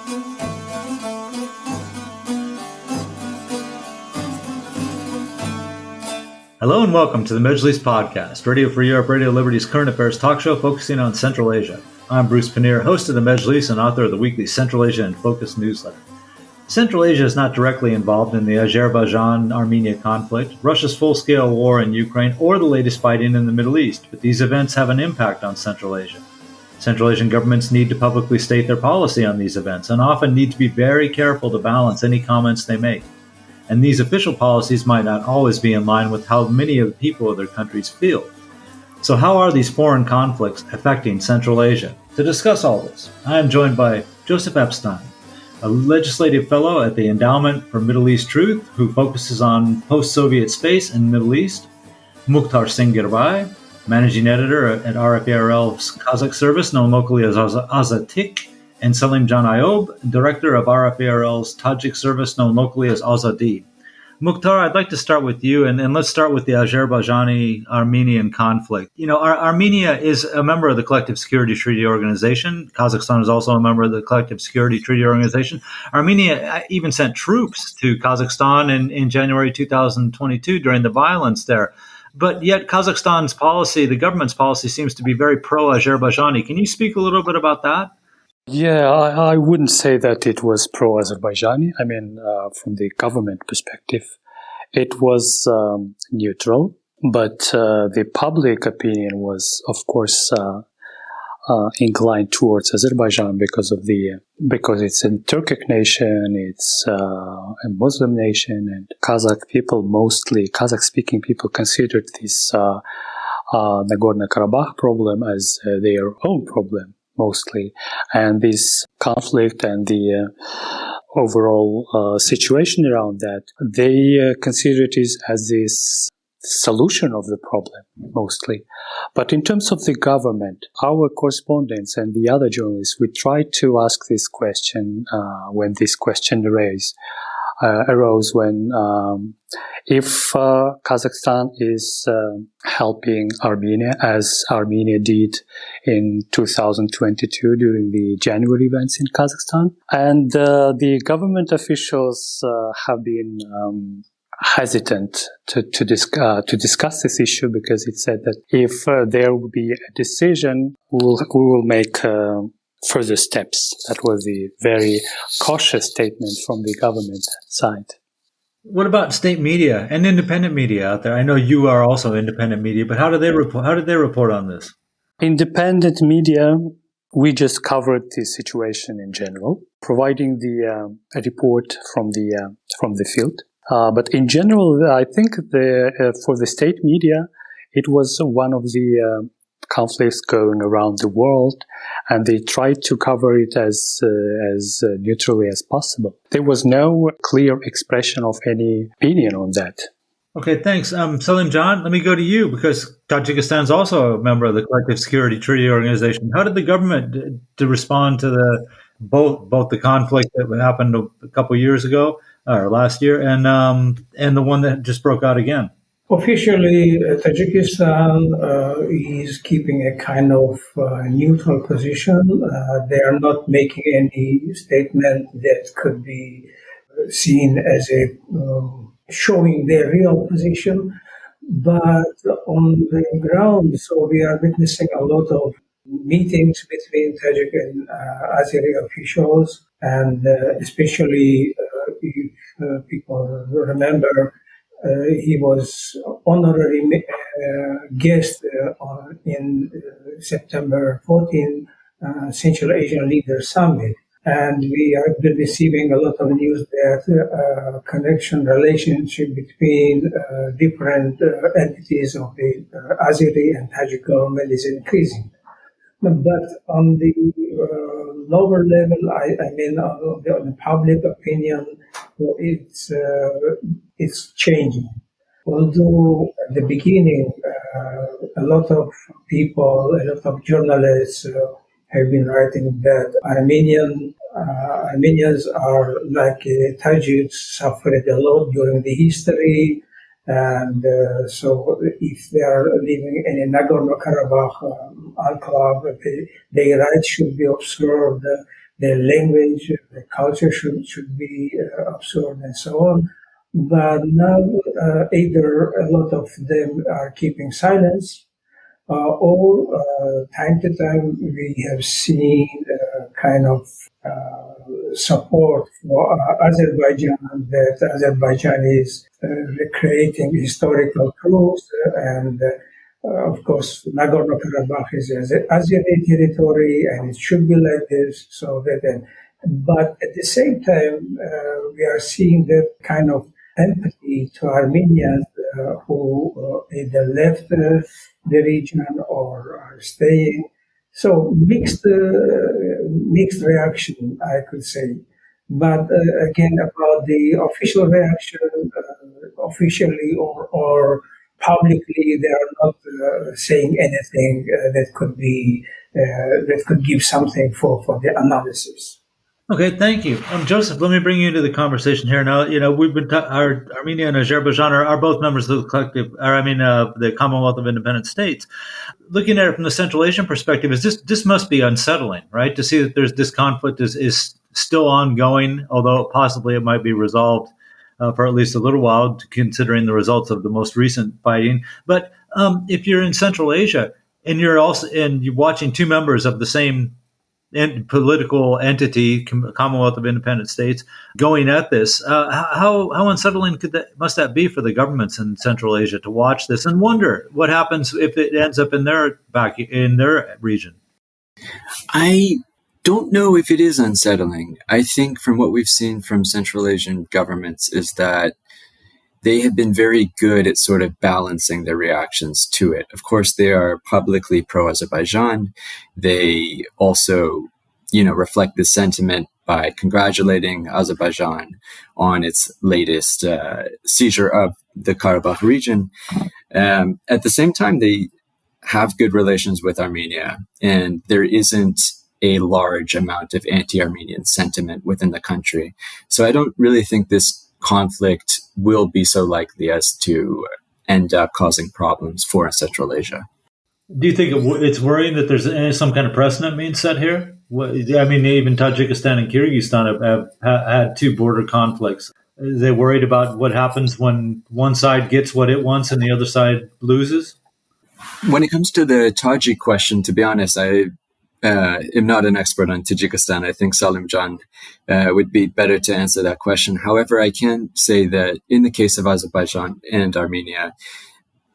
Hello and welcome to the Majlis podcast, Radio Free Europe, Radio Liberty's current affairs talk show focusing on Central Asia. I'm Bruce Pannier, host of the Majlis and author of the weekly Central Asia in Focus newsletter. Central Asia is not directly involved in the Azerbaijan-Armenia conflict, Russia's full-scale war in Ukraine, or the latest fighting in the Middle East, but these events have an impact on Central Asia. Central Asian governments need to publicly state their policy on these events and often need to be very careful to balance any comments they make. And these official policies might not always be in line with how many of the people of their countries feel. So how are these foreign conflicts affecting Central Asia? To discuss all this, I am joined by Joseph Epstein, a legislative fellow at the Endowment for Middle East Truth, who focuses on post-Soviet space and Middle East, Mukhtar Senggirbay, managing editor at RFERL's Kazakh Service, known locally as Azattyq, and Salimjon Aioubov, director of RFERL's Tajik Service, known locally as Ozodi. Mukhtar, I'd like to start with you, and let's start with the Azerbaijani-Armenian conflict. You know, Armenia is a member of the Collective Security Treaty Organization. Kazakhstan is also a member of the Collective Security Treaty Organization. Armenia even sent troops to Kazakhstan in January 2022 during the violence there. But yet Kazakhstan's policy, the government's policy, seems to be very pro-Azerbaijani. Can you speak a little bit about that? Yeah, I wouldn't say that it was pro-Azerbaijani. I mean, from the government perspective, it was neutral, but the public opinion was, of course, inclined towards Azerbaijan because it's a Turkic nation, it's a Muslim nation, and Kazakh-speaking people considered this Nagorno-Karabakh problem as their own problem. Mostly, and this conflict and the overall situation around that, they consider it as this solution of the problem, mostly. But in terms of the government, our correspondents and the other journalists, we tried to ask this question when this question arose when if Kazakhstan is helping Armenia, as Armenia did in 2022 during the January events in Kazakhstan. And the government officials have been hesitant to discuss this issue because it said that if there will be a decision, we will make further steps. That was the very cautious statement from the government side. What about state media and independent media out there? I know you are also independent media, but how did they report on this? Independent media, we just covered the situation in general, providing a report from the field. But in general, I think for the state media, it was one of the conflicts going around the world, and they tried to cover it as neutrally as possible. There was no clear expression of any opinion on that. Okay, thanks. Salimjon, let me go to you because Tajikistan is also a member of the Collective Security Treaty Organization. How did the government to respond to both the conflict that happened a couple of years ago or last year and the one that just broke out again? Officially, Tajikistan is keeping a kind of neutral position. They are not making any statement that could be seen as showing their real position. But on the ground, so we are witnessing a lot of meetings between Tajik and Azeri officials, and especially if people remember, he was honorary guest in September 14 Central Asian Leaders Summit. And we have been receiving a lot of news that relationship between different entities of the Azeri and Tajik government is increasing. But on the lower level, I mean, on the public opinion, it's changing. Although at the beginning, a lot of people, a lot of journalists have been writing that Armenians are like Tajiks, suffered a lot during the history, and so if they are living in a Nagorno-Karabakh enclave, their rights should be observed. their language, their culture should be observed, and so on. But now, either a lot of them are keeping silence, or time to time we have seen kind of support for Azerbaijan, that Azerbaijan is recreating historical truths, and of course Nagorno-Karabakh is Azeri territory and it should be like this. So that, but at the same time, we are seeing that kind of empathy to Armenians who either left the region or are staying. So mixed reaction, I could say. But again, about the official reaction, officially or publicly, they are not saying anything that could give something for the analysis. Okay, thank you. Joseph, let me bring you into the conversation here. Now, we've been, Armenia and Azerbaijan are both members of the the Commonwealth of Independent States. Looking at it from the Central Asian perspective, this must be unsettling, right? To see that this conflict is still ongoing, although possibly it might be resolved for at least a little while, considering the results of the most recent fighting. But if you're in Central Asia and you're watching two members of the same political entity, Commonwealth of Independent States, going at this, how unsettling must that be for the governments in Central Asia to watch this and wonder what happens if it ends up in their region? I don't know if it is unsettling. I think from what we've seen from Central Asian governments is that they have been very good at sort of balancing their reactions to it. Of course, they are publicly pro-Azerbaijan. They also, reflect this sentiment by congratulating Azerbaijan on its latest seizure of the Karabakh region. At the same time, they have good relations with Armenia, and there isn't a large amount of anti-Armenian sentiment within the country. So I don't really think this conflict will be so likely as to end up causing problems for Central Asia. Do you think it's worrying that there's some kind of precedent being set here? Even Tajikistan and Kyrgyzstan have had two border conflicts. Are they worried about what happens when one side gets what it wants and the other side loses? When it comes to the Tajik question, to be honest, I am not an expert on Tajikistan. I think Salimjon would be better to answer that question. However, I can say that in the case of Azerbaijan and Armenia,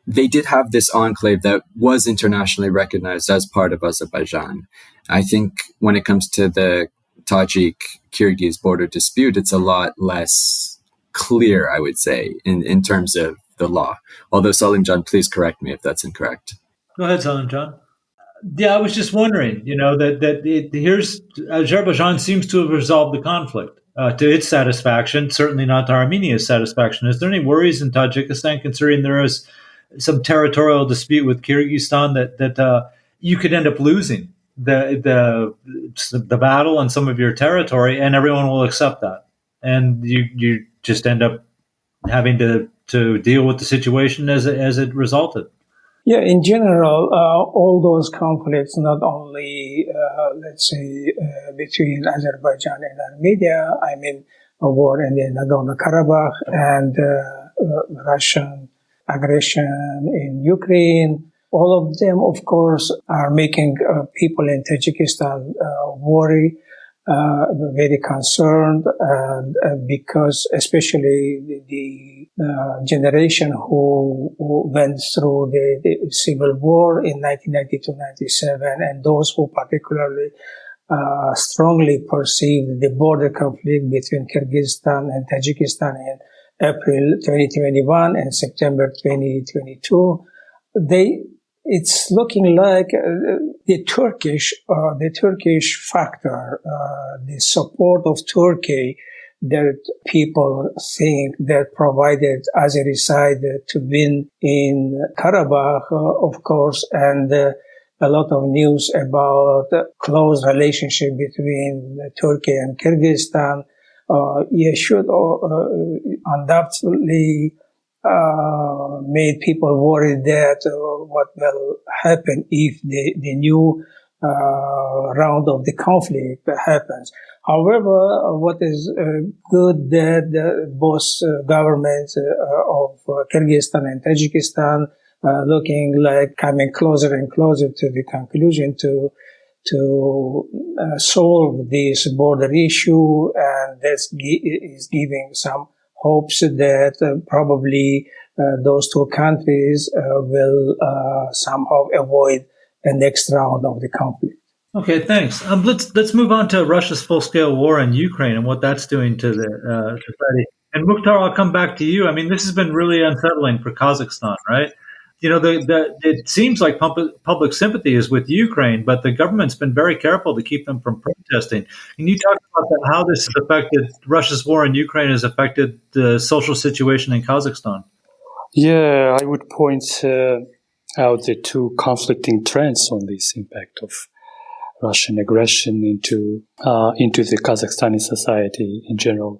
they did have this enclave that was internationally recognized as part of Azerbaijan. I think when it comes to the Tajik-Kyrgyz border dispute, it's a lot less clear, I would say, in terms of the law. Although, Salimjon, please correct me if that's incorrect. Go ahead, Salimjon. Yeah, I was just wondering, here's Azerbaijan seems to have resolved the conflict to its satisfaction, certainly not to Armenia's satisfaction. Is there any worries in Tajikistan, considering there is some territorial dispute with Kyrgyzstan that you could end up losing the battle on some of your territory, and everyone will accept that, and you just end up having to deal with the situation as it resulted? Yeah, in general, all those conflicts, not only, between Azerbaijan and Armenia, a war in the Nagorno-Karabakh and Russian aggression in Ukraine, all of them, of course, are making people in Tajikistan worry, very concerned, because especially the generation who went through the civil war in 1992-97, and those who particularly strongly perceived the border conflict between Kyrgyzstan and Tajikistan in April 2021 and September 2022, it's looking like the Turkish factor, the support of Turkey that people think that provided Azeri side to win in Karabakh, of course, and a lot of news about close relationship between Turkey and Kyrgyzstan, should undoubtedly made people worried that what will happen if the new round of the conflict happens. However, what is good that both governments of Kyrgyzstan and Tajikistan looking like coming closer and closer to the conclusion to solve this border issue, and that is giving some hopes that probably those two countries will somehow avoid a next round of the conflict. Okay, thanks. Let's move on to Russia's full-scale war in Ukraine and what that's doing to the society. And Mukhtar, I'll come back to you. I mean, this has been really unsettling for Kazakhstan, right? You know, it seems like public sympathy is with Ukraine, but the government's been very careful to keep them from protesting. Can you talk about how this has affected Russia's war in Ukraine has affected the social situation in Kazakhstan? Yeah, I would point out the two conflicting trends on this impact of Russian aggression into the Kazakhstani society in general.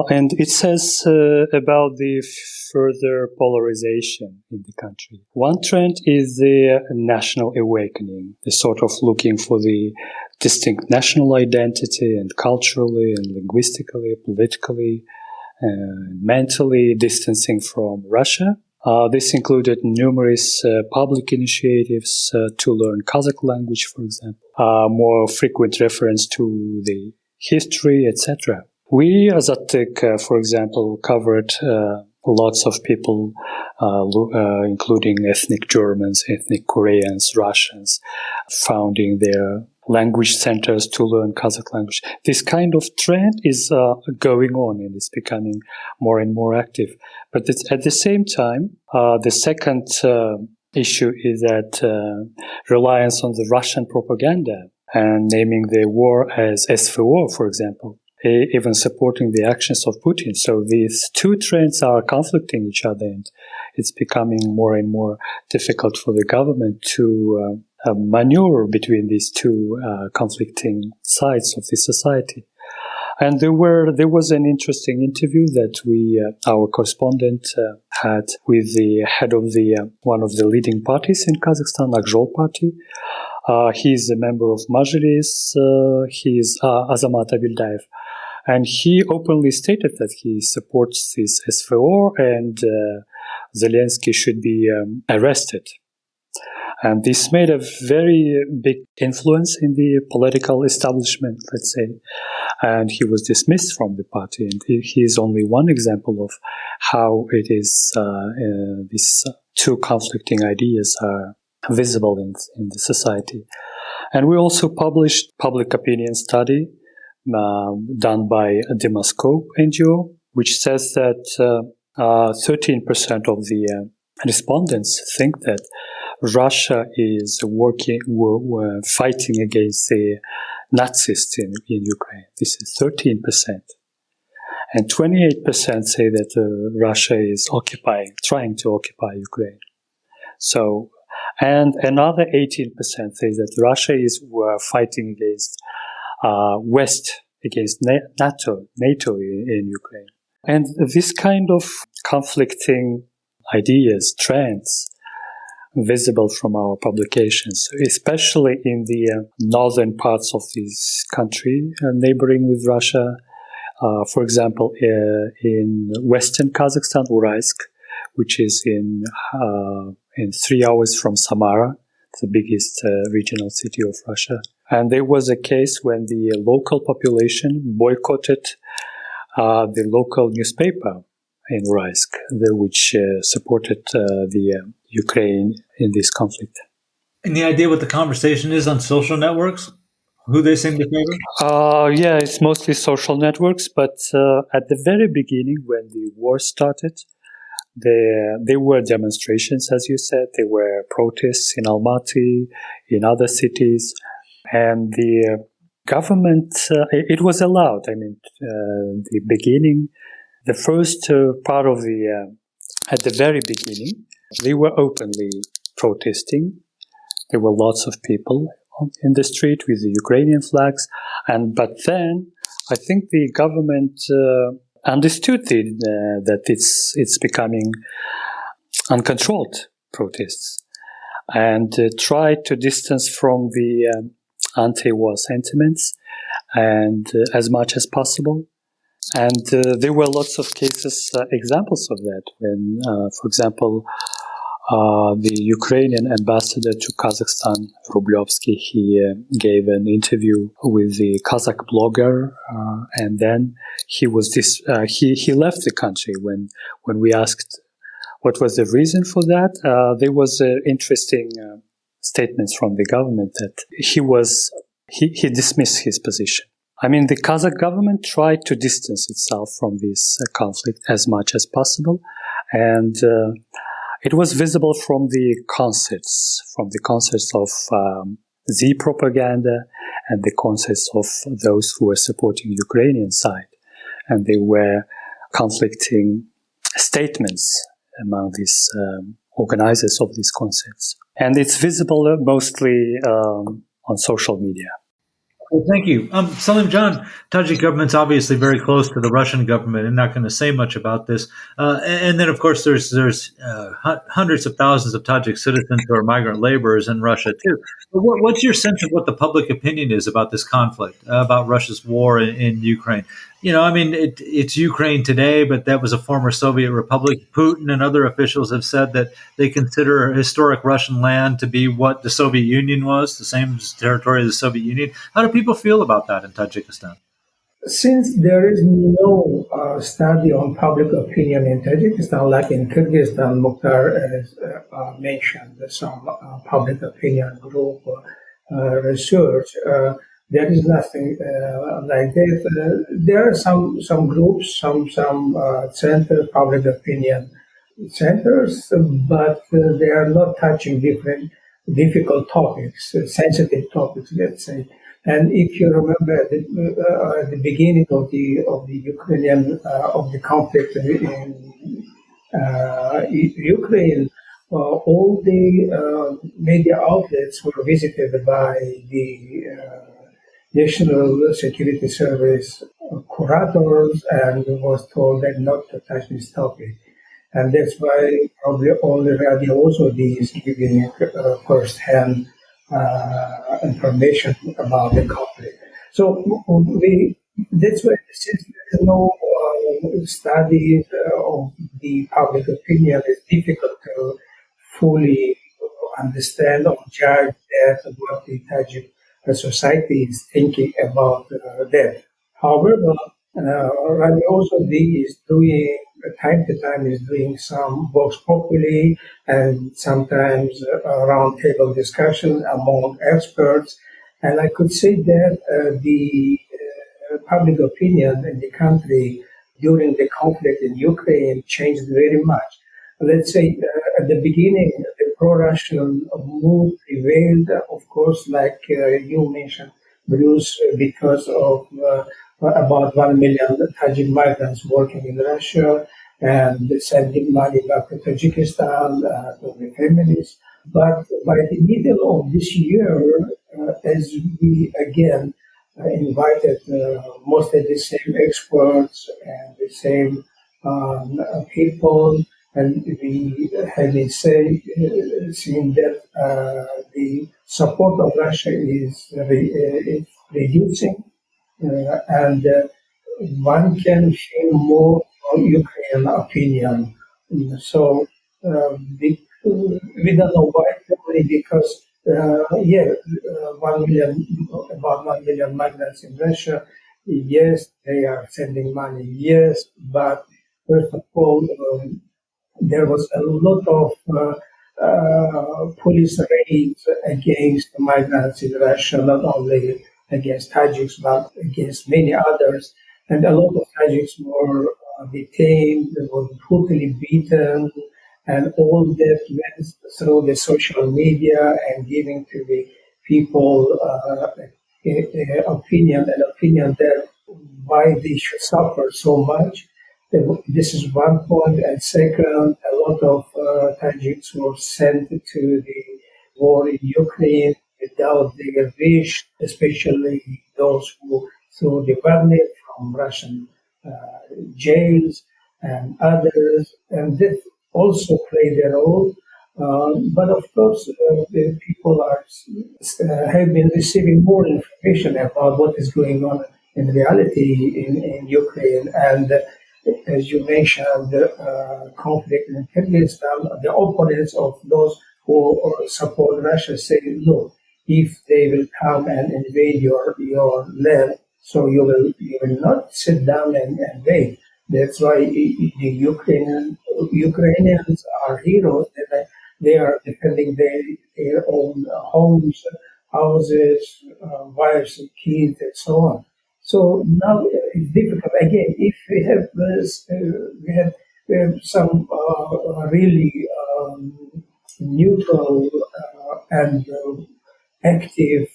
And it says about the further polarization in the country. One trend is the national awakening, the sort of looking for the distinct national identity and culturally and linguistically, politically, and mentally distancing from Russia. This included numerous public initiatives to learn Kazakh language, for example, more frequent reference to the history, etc. We, Azattyq, for example, covered lots of people, including ethnic Germans, ethnic Koreans, Russians, founding their language centers to learn Kazakh language. This kind of trend is going on and is becoming more and more active. But at the same time, the second issue is that reliance on the Russian propaganda and naming the war as SVO, for example, even supporting the actions of Putin. So these two trends are conflicting each other, and it's becoming more and more difficult for the government to maneuver between these two conflicting sides of the society. And there was an interesting interview that our correspondent had with the head of one of the leading parties in Kazakhstan, Akjol Party. He is a member of Majlis. He is Azamat Abildayev. And he openly stated that he supports this SVO and Zelensky should be arrested. And this made a very big influence in the political establishment, let's say. And he was dismissed from the party. And he is only one example of how it is these two conflicting ideas are visible in the society. And we also published public opinion study done by the Moscow NGO, which says that 13% of the respondents think that Russia is fighting against the Nazis in Ukraine. This is 13%. And 28% say that Russia is trying to occupy Ukraine. So, and another 18% say that Russia is fighting against West, against NATO in Ukraine. And this kind of conflicting ideas, trends, visible from our publications, especially in the northern parts of this country, neighboring with Russia. For example, in western Kazakhstan, Uraysk, which is in 3 hours from Samara, the biggest regional city of Russia. And there was a case when the local population boycotted the local newspaper in Uraysk, which supported the Ukraine in this conflict. Any idea what the conversation is on social networks? Who they seem to favor? Yeah, it's mostly social networks, but at the very beginning, when the war started, there were demonstrations, as you said. There were protests in Almaty, in other cities, and the government, it was allowed. I mean, the beginning, the first part of at the very beginning, they were openly protesting. There were lots of people in the street with the Ukrainian flags, but then I think the government understood that it's becoming uncontrolled protests, and tried to distance from the anti-war sentiments and as much as possible. And there were lots of cases, examples of that when, for example, the Ukrainian ambassador to Kazakhstan, Rublyovsky, he gave an interview with the Kazakh blogger, and then he was he left the country when we asked what was the reason for that. There was interesting statements from the government that he dismissed his position. I mean, the Kazakh government tried to distance itself from this conflict as much as possible, and it was visible from the concerts of the propaganda and the concerts of those who were supporting Ukrainian side, and there were conflicting statements among these organizers of these concerts, and it's visible mostly on social media. Well, thank you. Salimjon, Tajik government's obviously very close to the Russian government and not going to say much about this. And then, of course, there's hundreds of thousands of Tajik citizens who are migrant laborers in Russia, too. But what's your sense of what the public opinion is about this conflict, about Russia's war in Ukraine? You know, I mean, it's Ukraine today, but that was a former Soviet republic. Putin and other officials have said that they consider historic Russian land to be what the Soviet Union was, the same territory as the Soviet Union. How do people feel about that in Tajikistan? Since there is no study on public opinion in Tajikistan, like in Kyrgyzstan, Mukhtar has mentioned some public opinion group research. There is nothing like that. There are some groups, some center public opinion centers, but they are not touching difficult topics, sensitive topics, let's say. And if you remember at the beginning of the Ukrainian of the conflict in Ukraine, all the media outlets were visited by the National Security Service curators and was told that not to touch this topic. And that's why probably only Radio Ozodi is giving first-hand information about the conflict. So that's why since there's no studies of the public opinion, it's difficult to fully understand or judge that what the Tajik society is thinking about that. However, Radio Ozodi is doing time to time is doing some vox populi and sometimes roundtable discussion among experts. And I could say that the public opinion in the country during the conflict in Ukraine changed very much. Let's say at the beginning, the pro-Russian mood prevailed, of course, like you mentioned, Bruce, because of about 1 million Tajik migrants working in Russia and sending money back to Tajikistan to their families. But by the middle of this year, as we again invited mostly the same experts and the same people, and we have been seeing that the support of Russia is reducing, and one can feel more Ukrainian opinion. So we don't know why, probably because about 1 million migrants in Russia. Yes, they are sending money. Yes, but first of all, there was a lot of police raids against migrants in Russia, not only against Tajiks, but against many others. And a lot of Tajiks were detained, were brutally beaten, and all that went through the social media and giving to the people opinion that why they should suffer so much. This is one point. And second, a lot of Tajiks were sent to the war in Ukraine without their wish, especially those who through the Wagner from Russian jails and others. And this also played a role. But of course, the people have been receiving more information about what is going on in reality in Ukraine. And as you mentioned, conflict in Kyrgyzstan, the opponents of those who support Russia say, look, if they will come and invade your land, so you will not sit down and wait. That's why the Ukrainians are heroes. They are defending their own homes, houses, wives and kids, and so on. So now it's difficult. Again, if we have some really neutral and active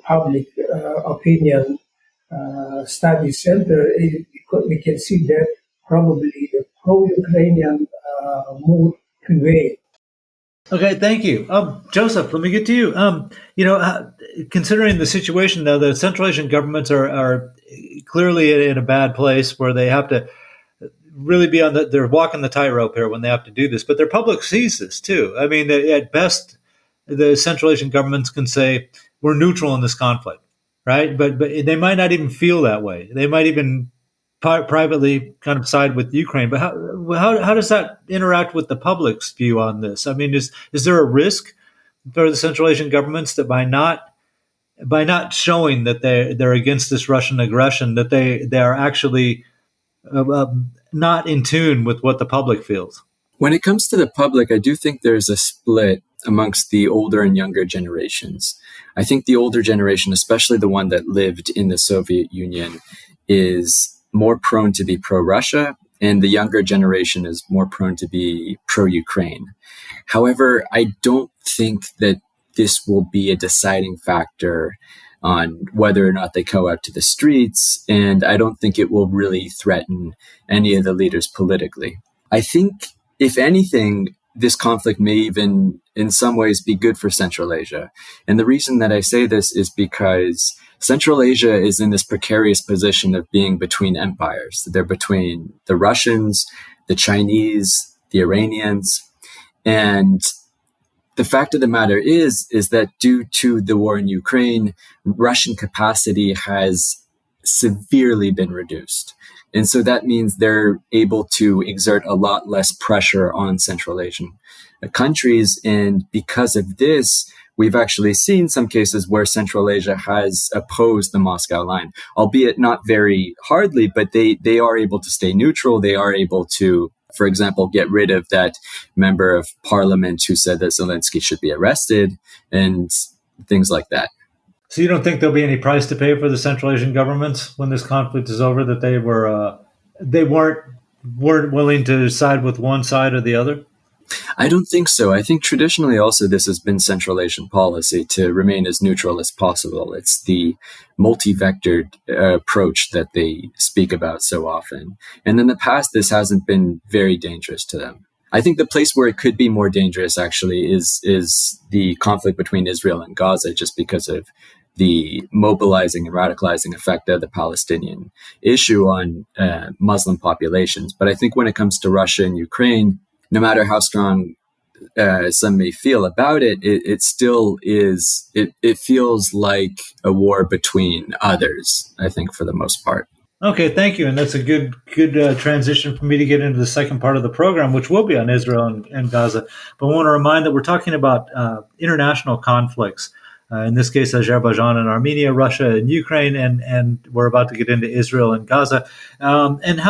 public opinion study center, we can see that probably the pro-Ukrainian mood prevails. Okay, thank you. Joseph, let me get to you. Considering the situation now, the Central Asian governments are clearly in a bad place where they have to really be they're walking the tightrope here when they have to do this, but their public sees this too. I mean, at best, the Central Asian governments can say, we're neutral in this conflict, right? But they might not even feel that way. They might even privately kind of side with Ukraine. But how does that interact with the public's view on this? I mean, is there a risk for the Central Asian governments that by not showing that they're against this Russian aggression, that they are actually not in tune with what the public feels? When it comes to the public, I do think there's a split amongst the older and younger generations. I think the older generation, especially the one that lived in the Soviet Union, is more prone to be pro-Russia, and the younger generation is more prone to be pro-Ukraine. However, I don't think that this will be a deciding factor on whether or not they go out to the streets, and I don't think it will really threaten any of the leaders politically. I think, if anything, this conflict may even in some ways be good for Central Asia. And the reason that I say this is because Central Asia is in this precarious position of being between empires. They're between the Russians, the Chinese, the Iranians. And the fact of the matter is that due to the war in Ukraine, Russian capacity has severely been reduced. And so that means they're able to exert a lot less pressure on Central Asian countries. And because of this, we've actually seen some cases where Central Asia has opposed the Moscow line, albeit not very hardly, but they are able to stay neutral. They are able to, for example, get rid of that member of parliament who said that Zelensky should be arrested and things like that. So you don't think there'll be any price to pay for the Central Asian governments when this conflict is over, that they weren't willing to side with one side or the other? I don't think so. I think traditionally also this has been Central Asian policy to remain as neutral as possible. It's the multi-vectored approach that they speak about so often. And in the past, this hasn't been very dangerous to them. I think the place where it could be more dangerous actually is the conflict between Israel and Gaza, just because of the mobilizing and radicalizing effect of the Palestinian issue on Muslim populations. But I think when it comes to Russia and Ukraine, no matter how strong some may feel about it, it still is, it feels like a war between others, I think, for the most part. Okay, thank you. And that's a good transition for me to get into the second part of the program, which will be on Israel and Gaza. But I want to remind that we're talking about international conflicts. In this case, Azerbaijan and Armenia, Russia and Ukraine, and we're about to get into Israel and Gaza, and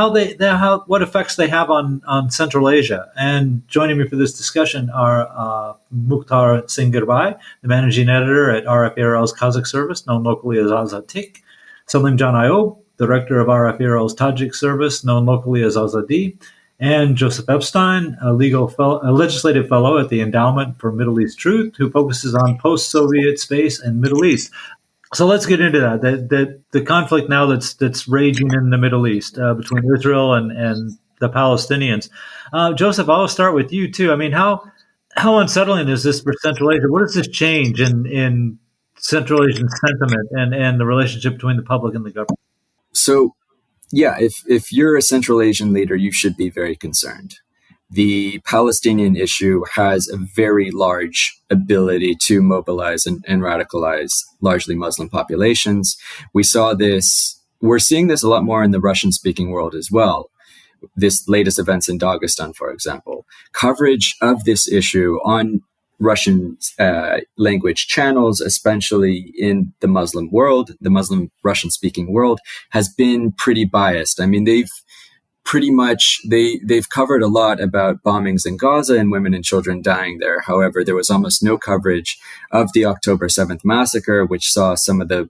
what effects they have on Central Asia. And joining me for this discussion are Mukhtar Senggirbay, the managing editor at RFERL's Kazakh Service, known locally as Azattyq; Salimjon Aioubov, director of RFERL's Tajik Service, known locally as Ozodi; and Joseph Epstein, a legislative fellow at the Endowment for Middle East Truth, who focuses on post-Soviet space and Middle East. So let's get into that. The conflict now that's raging in the Middle East between Israel and the Palestinians. Joseph, I'll start with you too. I mean, how unsettling is this for Central Asia? What does this change in Central Asian sentiment and the relationship between the public and the government? So, yeah, if you're a Central Asian leader, you should be very concerned. the Palestinian issue has a very large ability to mobilize and radicalize largely Muslim populations. We're seeing this a lot more in the Russian-speaking world as well. This latest events in Dagestan, for example, coverage of this issue on Russian language channels, especially in the Muslim world, the Muslim Russian-speaking world, has been pretty biased. I mean, they've covered a lot about bombings in Gaza and women and children dying there. However, there was almost no coverage of the October 7th massacre, which saw some of the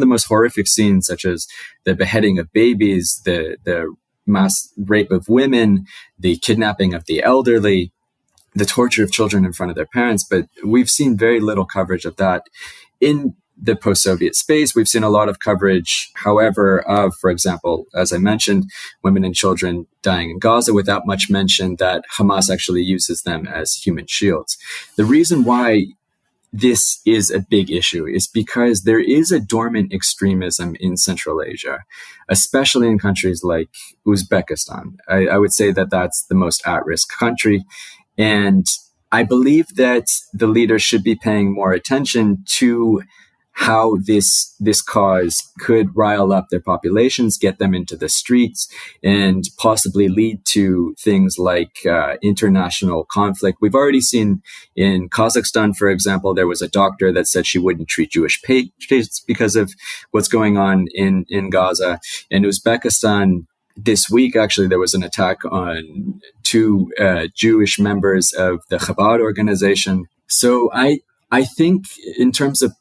most horrific scenes, such as the beheading of babies, the mass rape of women, the kidnapping of the elderly, the torture of children in front of their parents. But we've seen very little coverage of that in the post-Soviet space. We've seen a lot of coverage, however, of, for example, as I mentioned, women and children dying in Gaza, without much mention that Hamas actually uses them as human shields. The reason why this is a big issue is because there is a dormant extremism in Central Asia, especially in countries like Uzbekistan. I would say that that's the most at-risk country. And I believe that the leaders should be paying more attention to how this cause could rile up their populations, get them into the streets, and possibly lead to things like international conflict. We've already seen in Kazakhstan, for example, there was a doctor that said she wouldn't treat Jewish patients because of what's going on in Gaza. In Uzbekistan, this week, actually, there was an attack on two Jewish members of the Chabad organization. So I think in terms of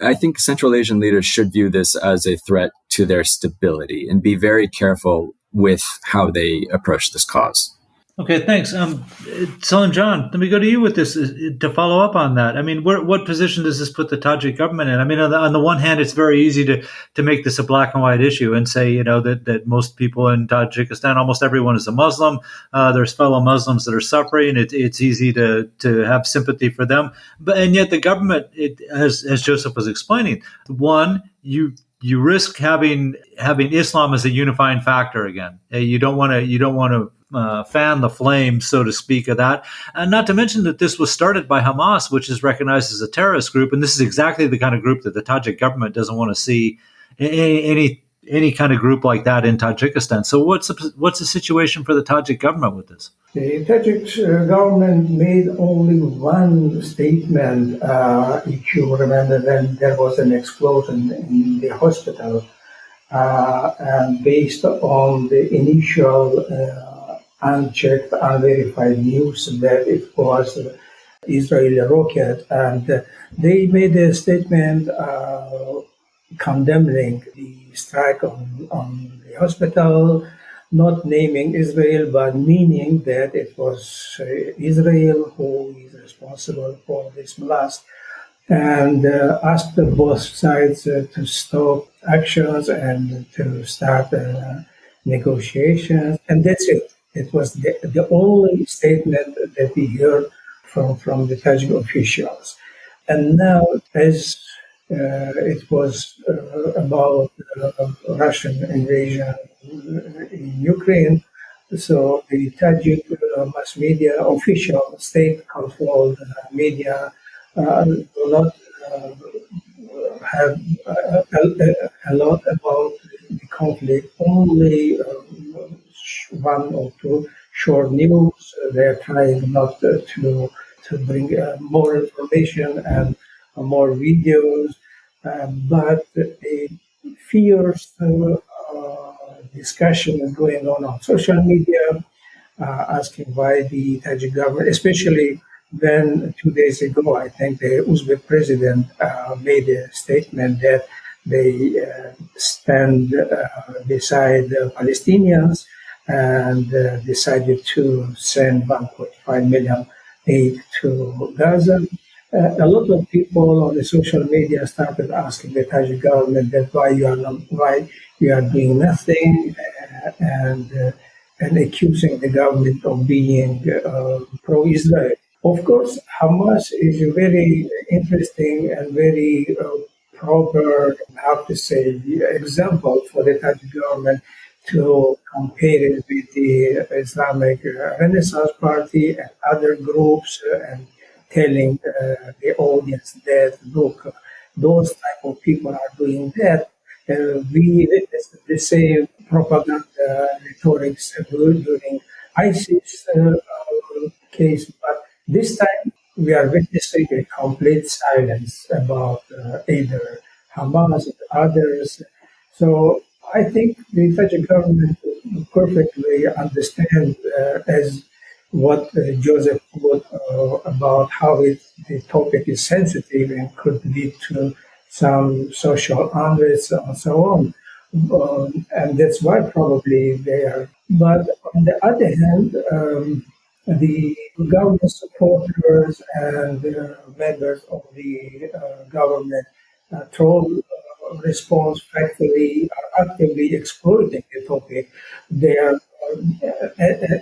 I think Central Asian leaders should view this as a threat to their stability and be very careful with how they approach this cause. Okay, thanks. Salimjon, let me go to you with this to follow up on that. I mean, what position does this put the Tajik government in? I mean, on the one hand, it's very easy to make this a black and white issue and say, that most people in Tajikistan, almost everyone is a Muslim. There's fellow Muslims that are suffering. It's easy to have sympathy for them. And yet the government, as Joseph was explaining, one, you risk having Islam as a unifying factor again. You don't want to fan the flame, so to speak, of that. And not to mention that this was started by Hamas, which is recognized as a terrorist group. And this is exactly the kind of group that the Tajik government doesn't want to see any kind of group like that in Tajikistan. So what's the situation for the Tajik government with this? The Tajik government made only one statement. If you remember, then there was an explosion in the hospital. And based on the initial unchecked, unverified news that it was Israeli rocket, and they made a statement condemning the strike on the hospital, not naming Israel, but meaning that it was Israel who is responsible for this blast, and asked both sides to stop actions and to start negotiations. And that's it. It was the only statement that we heard from the Tajik officials. And now, as it was about Russian invasion in Ukraine, so the Tajik mass media, official state-controlled media, do not have a lot about the conflict, only one or two short news. They're trying not to bring more information and more videos, but a fierce discussion is going on social media, asking why the Tajik government, especially when 2 days ago, I think the Uzbek president made a statement that they stand beside the Palestinians and decided to send 1.5 million aid to Gaza. A lot of people on the social media started asking the Tajik government that why you are doing nothing, and accusing the government of being pro-Israel. Of course, Hamas is a very interesting and very proper, how to say, example for the Tajik government to compare it with the Islamic Renaissance Party and other groups and telling the audience that, look, those type of people are doing that. We witnessed the same propaganda rhetorics during ISIS case, but this time we are witnessing a complete silence about either Hamas or others. So I think the Tajik government perfectly understands as what Joseph put about how the topic is sensitive and could lead to some social unrest and so on. And that's why probably they are. But on the other hand, the government supporters and members of the government troll response factory are actively exploiting the topic. They are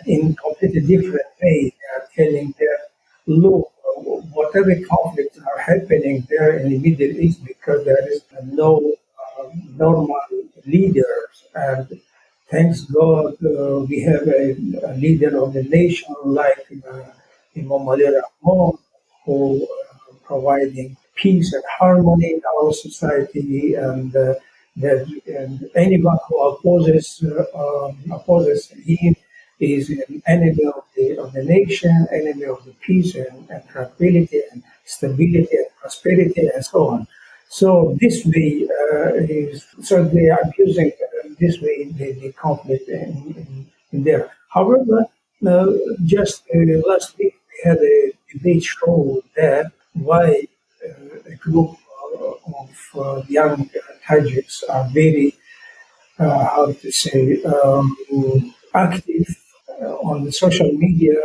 in completely different way. They are telling that, look, whatever conflicts are happening there in the Middle East because there is no normal leaders. And thanks God, we have a leader of the nation like Imam Ali Rahman, who providing peace and harmony in our society, and and anyone who opposes him is an enemy of the nation, enemy of the peace and tranquility and stability and prosperity and so on. So this way so they are using this way the conflict in there. However, just last week we had a debate show that why a group of young Tajiks are very, how to say, active on the social media,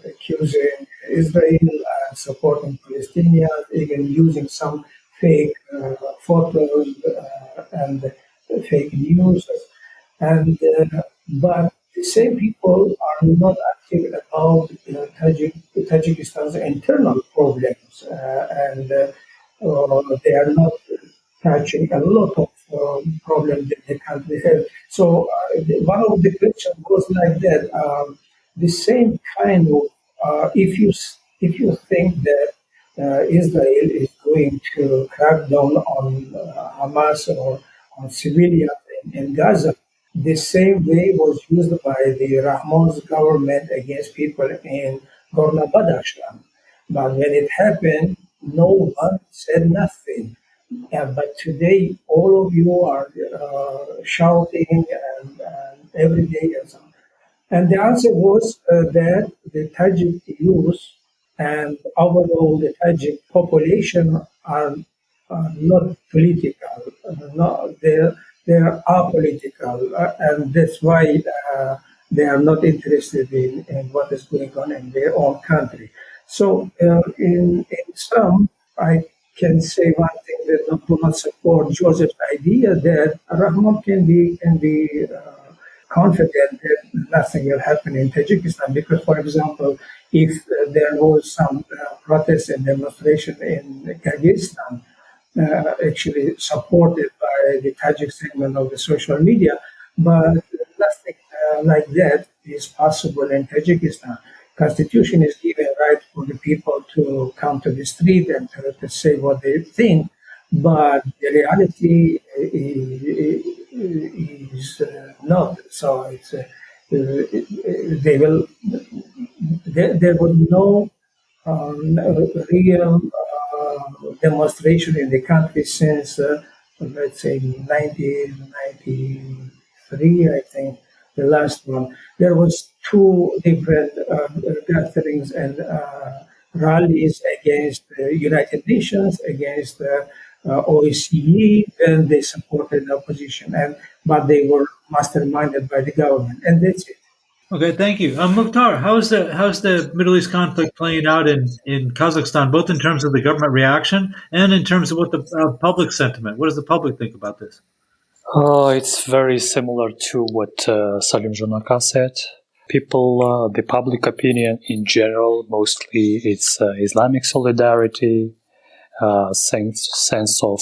accusing Israel and supporting Palestinians, even using some fake photos and fake news. And but the same people are not active about Tajikistan's internal problems, and they are not touching a lot of problems that the country has. So one of the questions was like that: the same kind of if you think that Israel is going to crack down on Hamas or on civilians in Gaza, the same way was used by the Rahman's government against people in Gorno-Badakhshan. But when it happened, no one said nothing. But today, all of you are shouting and every day and so on. And the answer was that the Tajik youth and overall the Tajik population are not political. They're apolitical, and that's why they are not interested in what is going on in their own country. So, in sum, I can say one thing that do not support Joseph's idea that Rahman can be confident that nothing will happen in Tajikistan. Because, for example, if there was some protest and demonstration in Kyrgyzstan, actually supported by the Tajik segment of the social media, but nothing like that is possible in Tajikistan. Constitution is given right for the people to come to the street and to say what they think, but the reality is not. So it's there was no real demonstration in the country since let's say 1993, I think, the last one. There was two different gatherings and rallies against the United Nations, against OECD, and they supported the opposition. But they were masterminded by the government, and that's it. Okay, thank you. Mukhtar, how's the Middle East conflict playing out in Kazakhstan, both in terms of the government reaction and in terms of what the public sentiment? What does the public think about this? It's very similar to what Salimjon Aioubov said. People, the public opinion in general, mostly it's Islamic solidarity, sense of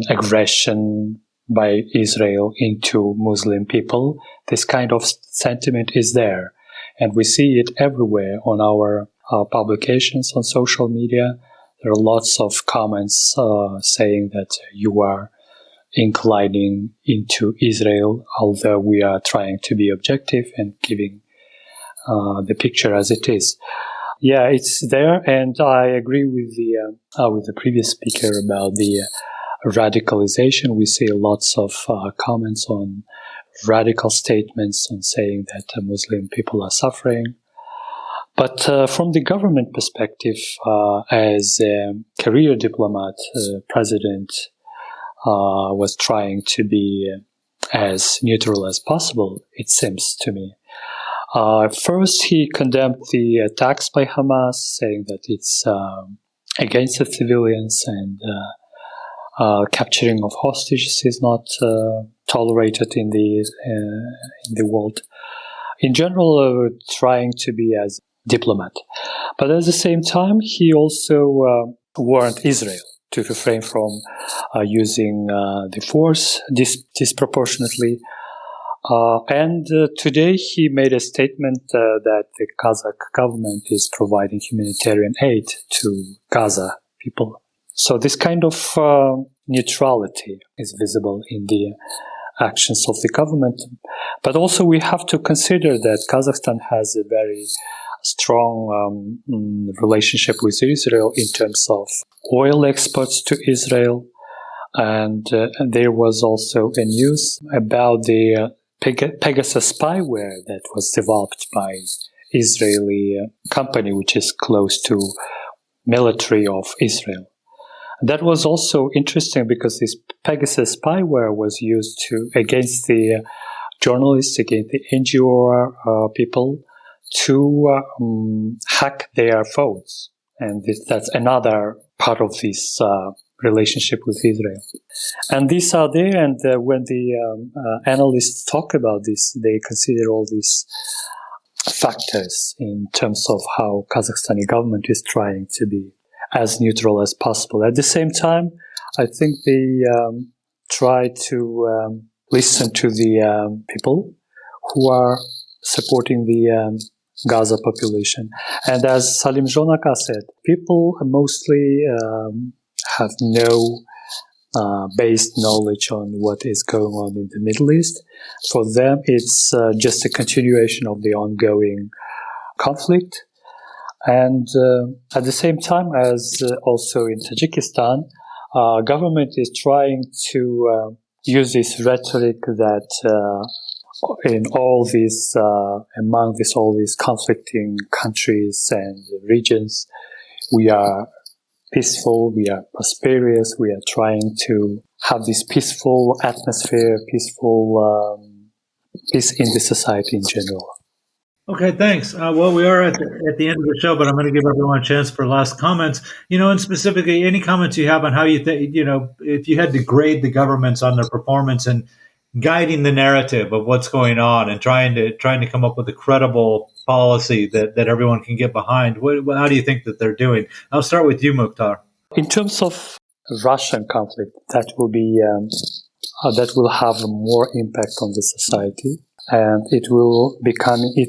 aggression by Israel into Muslim people. This kind of sentiment is there, and we see it everywhere on our publications on social media. There are lots of comments saying that you are inclining into Israel, although we are trying to be objective and giving the picture as it is. Yeah, it's there, and I agree with the previous speaker about the radicalization. We see lots of comments on radical statements on saying that Muslim people are suffering. But from the government perspective, as a career diplomat, President was trying to be as neutral as possible, it seems to me. First, he condemned the attacks by Hamas, saying that it's against the civilians and capturing of hostages is not tolerated in the world. In general, trying to be as diplomat. But at the same time, he also warned Israel to refrain from using the force disproportionately. And today he made a statement that the Kazakh government is providing humanitarian aid to Gaza people. So this kind of neutrality is visible in the actions of the government. But also we have to consider that Kazakhstan has a very strong relationship with Israel in terms of oil exports to Israel. And there was also a news about the Pegasus spyware that was developed by Israeli company, which is close to military of Israel. That was also interesting because this Pegasus spyware was used against the journalists, against the NGO people, to hack their phones. And that's another part of this relationship with Israel. And these are there, and when the analysts talk about this, they consider all these factors in terms of how Kazakhstani government is trying to be as neutral as possible. At the same time, I think they try to listen to the people who are supporting the Gaza population. And as Salimjon Aioubov said, people mostly have no based knowledge on what is going on in the Middle East. For them, it's just a continuation of the ongoing conflict. And at the same time, as also in Tajikistan, government is trying to use this rhetoric that in all these, among all these conflicting countries and regions, we are peaceful, we are prosperous, we are trying to have this peaceful atmosphere, peaceful peace in the society in general. Okay, thanks. Well, we are at the end of the show, but I'm going to give everyone a chance for last comments. And specifically, any comments you have on how you think, if you had to grade the governments on their performance and guiding the narrative of what's going on and trying to come up with a credible policy that everyone can get behind. How do you think that they're doing? I'll start with you, Mukhtar. In terms of Russian conflict, that will have more impact on the society. And it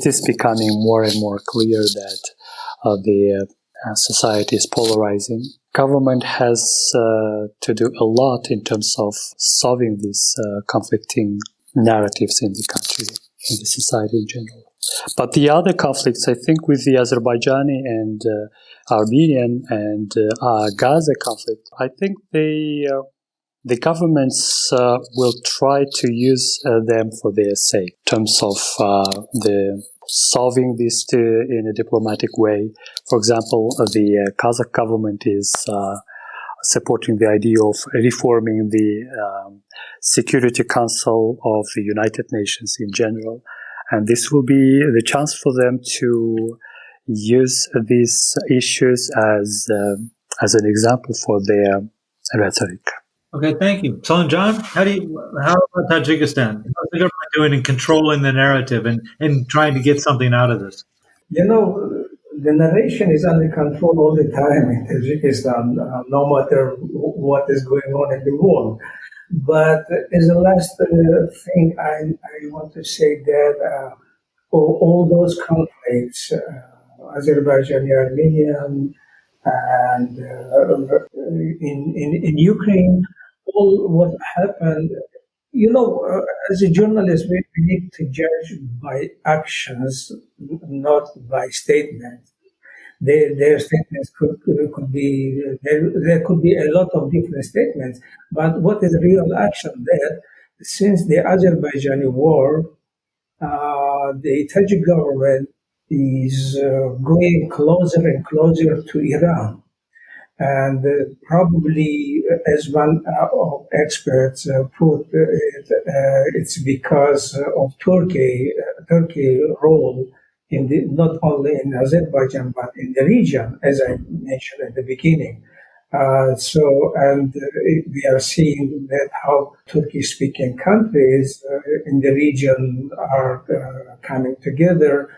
is becoming more and more clear that the society is polarizing. Government has to do a lot in terms of solving these conflicting narratives in the country, in the society in general. But the other conflicts, I think, with the Azerbaijani and Armenian and Gaza conflict, I think the governments will try to use them for their sake in terms of the solving this in a diplomatic way. For example, the Kazakh government is supporting the idea of reforming the Security Council of the United Nations in general. And this will be the chance for them to use these issues as an example for their rhetoric. Okay, thank you. Salimjon, how about Tajikistan? How's the government doing in controlling the narrative and trying to get something out of this? The narration is under control all the time in Tajikistan, no matter what is going on in the world. But as a last thing, I want to say that all those conflicts, Azerbaijani, Armenian, and in Ukraine, all what happened, as a journalist, we need to judge by actions, not by statements. Their statements could be there could be a lot of different statements, but what is real action there? Since the Azerbaijani war, the Tajik government is going closer and closer to Iran. And probably, as one of experts put it, it's because of Turkey role in not only in Azerbaijan but in the region, as I mentioned at the beginning. We are seeing that how Turkish-speaking countries in the region are coming together.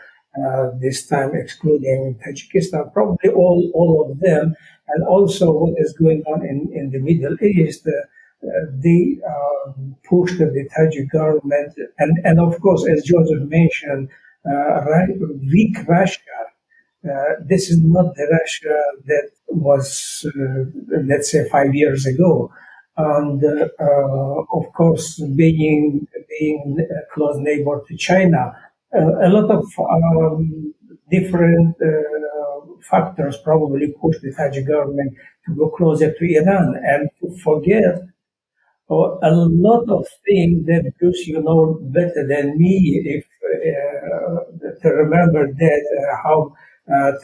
This time excluding Tajikistan, probably all of them, and also what is going on in the Middle East. They pushed the Tajik government, and of course, as Joseph mentioned, weak Russia. This is not the Russia that was, let's say, 5 years ago. And of course, being a close neighbor to China, a lot of different factors probably pushed the Tajik government to go closer to Iran and to forget a lot of things that Bruce, you know better than me, if to remember that how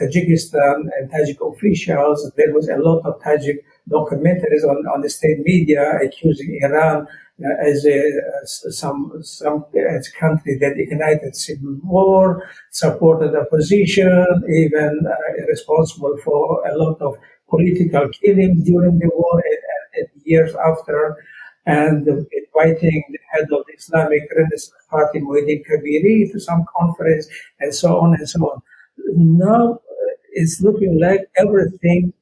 Tajikistan and Tajik officials, there was a lot of Tajik documentaries on the state media accusing Iran as as a country that ignited civil war, supported opposition, even responsible for a lot of political killings during the war and years after, and inviting the head of the Islamic Renaissance Party, Muhyiddin Kabiri, to some conference, and so on and so on. Now it's looking like everything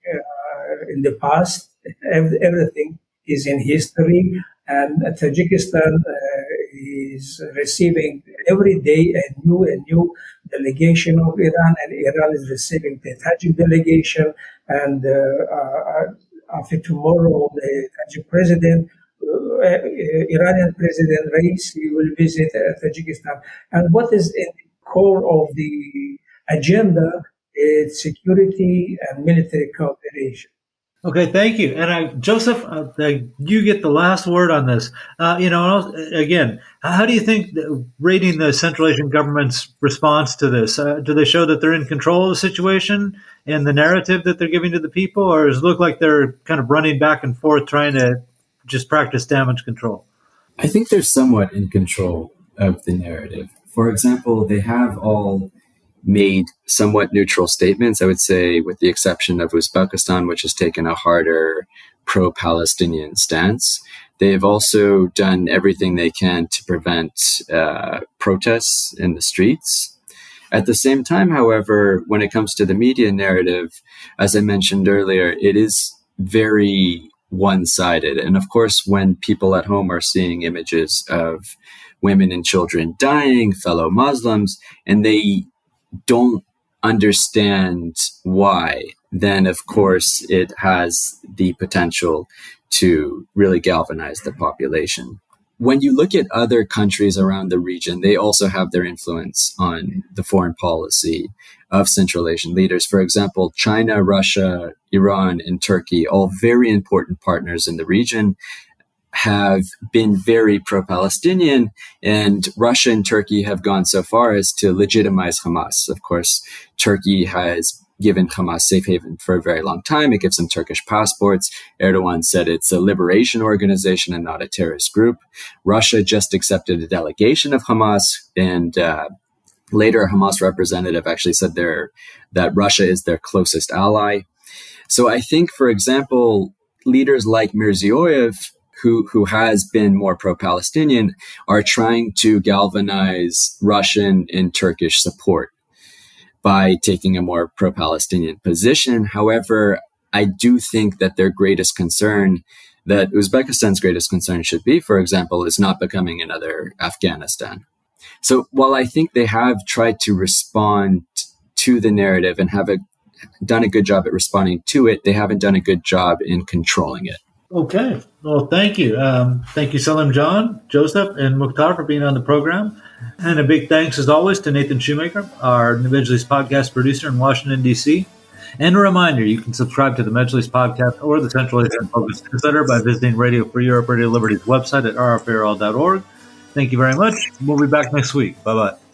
in the past, everything is in history, and Tajikistan is receiving every day a new delegation of Iran, and Iran is receiving the Tajik delegation, and after tomorrow, the Tajik president, Iranian President Raisi will visit Tajikistan. And what is in the core of the agenda is security and military cooperation. Okay, thank you. And Joseph, you get the last word on this. Again, how do you think rating the Central Asian government's response to this? Do they show that they're in control of the situation and the narrative that they're giving to the people, or does it look like they're kind of running back and forth trying to just practice damage control? I think they're somewhat in control of the narrative. For example, they have all made somewhat neutral statements, I would say, with the exception of Uzbekistan, which has taken a harder pro-Palestinian stance. They have also done everything they can to prevent protests in the streets. At the same time, however, when it comes to the media narrative, as I mentioned earlier, it is very one-sided. And of course, when people at home are seeing images of women and children dying, fellow Muslims, and they don't understand why, then of course it has the potential to really galvanize the population. When you look at other countries around the region, they also have their influence on the foreign policy of Central Asian leaders. For example, China, Russia, Iran, and Turkey, all very important partners in the region, have been very pro-Palestinian, and Russia and Turkey have gone so far as to legitimize Hamas. Of course, Turkey has given Hamas safe haven for a very long time. It gives them Turkish passports. Erdogan said it's a liberation organization and not a terrorist group. Russia just accepted a delegation of Hamas, and later a Hamas representative actually said that Russia is their closest ally. So I think, for example, leaders like Mirziyoyev, who has been more pro-Palestinian, are trying to galvanize Russian and Turkish support by taking a more pro-Palestinian position. However, I do think that their greatest concern that Uzbekistan's greatest concern should be, for example, is not becoming another Afghanistan. So while I think they have tried to respond to the narrative and done a good job at responding to it, they haven't done a good job in controlling it. Okay. Well, thank you. Thank you, Salimjon, Joseph, and Mukhtar for being on the program. And a big thanks, as always, to Nathan Shoemaker, our Medjlis podcast producer in Washington, D.C. And a reminder, you can subscribe to the Medjlis podcast or the Central Asian Focus newsletter by visiting Radio Free Europe, Radio Liberty's website at rferl.org. Thank you very much. We'll be back next week. Bye-bye.